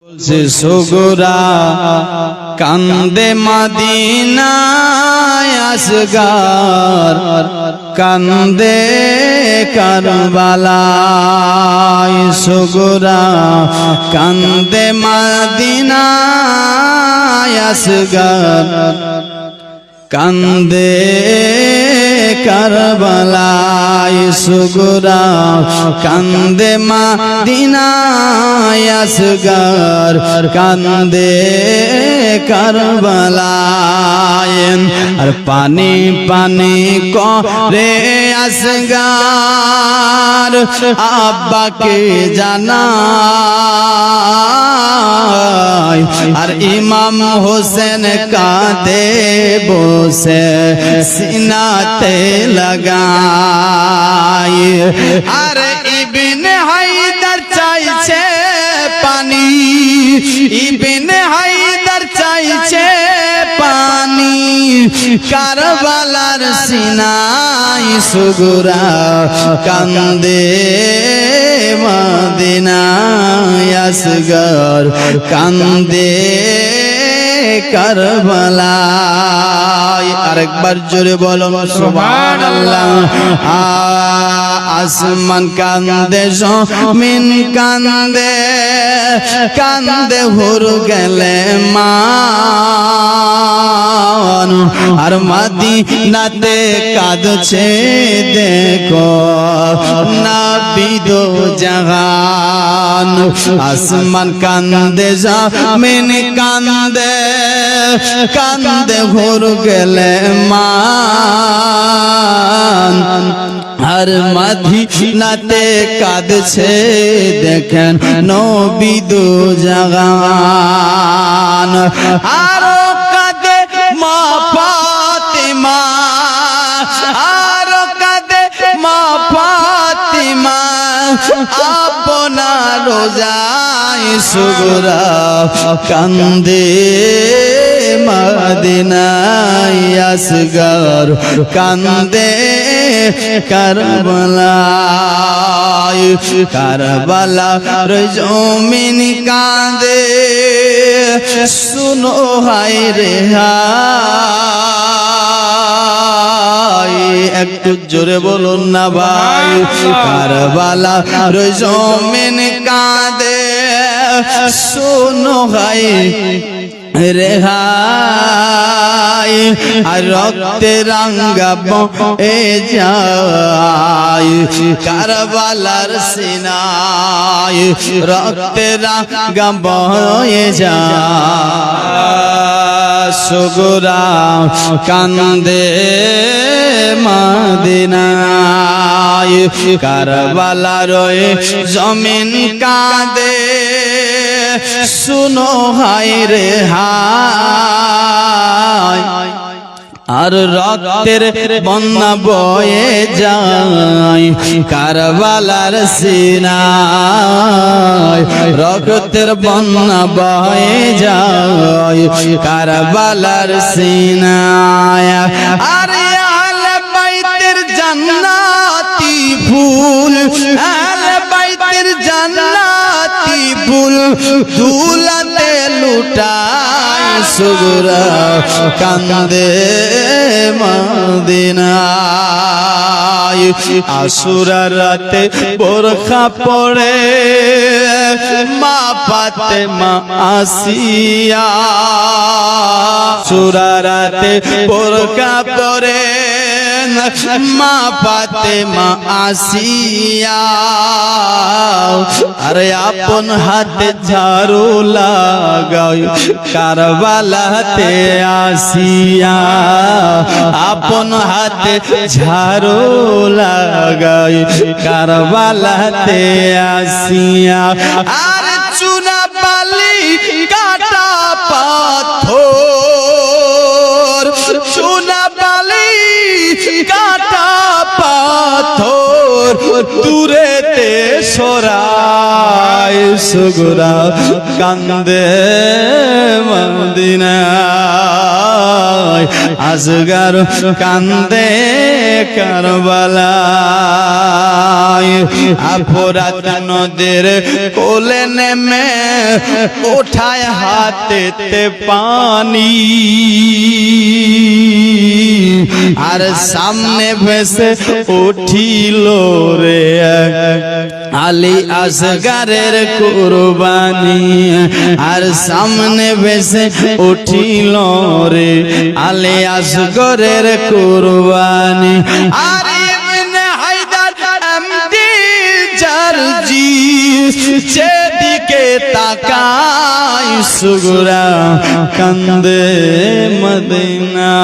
বলছে সুগরা কান্দে মদিনায় আসগার কান্দে কারবালায় সুগরা কান্দে মদিনায় আসগার কান্দে কারবালায় সুগরা কান্দে মদিনায় আসগার কান্দে কারবালায় আর পানি পানি করে আসগার আব্বাকে জানায় আর ইমাম হোসেন কাঁদে বসে সিনাতে লাগায় আর ইবনে হায়দার চাইছে পানি ইবনে হায়দার চাইছে পানি কারবালার সিনায় সুগরা কান্দে মদিনায় আসগার কান্দে কারবালায় আরেকবার জোরে বলো সুবহানাল্লাহ আসমান কান্দে জমিন কান্দে কান্দে হুর গেলে মান আর মদিনাতে কাঁদছে দেখো নবী দো জাহান আসমান কান্দে জমিন কান্দে কান্দে হুর গেলে মান আর মদিনাতে কাঁদছে দেখেন নবী দো জাহান আর কাঁদে মা ফাতেমা আর কাঁদে মা ফাতেমা আপনার রোজায় সুগরা কান্দে মদিনায় আসগার কান্দে কারবালায় কারবালার জমিন কান্দে শুনো হায় রে হায় একটু জোরে বলুন না ভাই কারবালার জমিন কান্দে শুনো হায় রেহাই আর রক্তে রাঙ্গাব এ যায় কারবালার সিনায় রক্তে রাঙ্গাব এ যায় সুগরা কান্দে মদিনায় কারবালার জমিন কাঁদে শুনো হায় রে হায় আর রক্তের বন্যা বয়ে যায় কারবালার সিনায় রক্তের বন্যা বয়ে যায় কারবালার সিনায় আর আহলে বাইতের জান্নাতি ফুল আহলে বাইতের জান্নাতি ফুল দুলাতে লুটায় সুগরা কান্দে মদিনায় আশুরার রাতে বোরখা পরে মা ফাতেমা আসিয়া আশুরার রাতে বোরখা পরে মা ফাতেমা আসিয়া আরে আপন হাতে ঝাড়ু লাগাই কারবালাতে আসিয়া আপন হাতে ঝাড়ু লাগাই কারবালাতে আসিয়া আর চুনা বালি কাটা পাথর চুনা বালি কাটা পাথর দূরেতে সরায় সুগরা কান্দে মদিনায় আসগর কান্দে কারবালায় আফরাত নদীর কোলে নেমে ওঠায় হাতেতে পানি আর সামনে ভেসে উঠিল রে আলী আসগরের কুরবানি আর সামনে ভেসে উঠিল রে আলী আসগরের কুরবানি আর ইবনে হায়দার এমডি জারজি যেদিকে তাকায় সুগরা কান্দে মদিনা।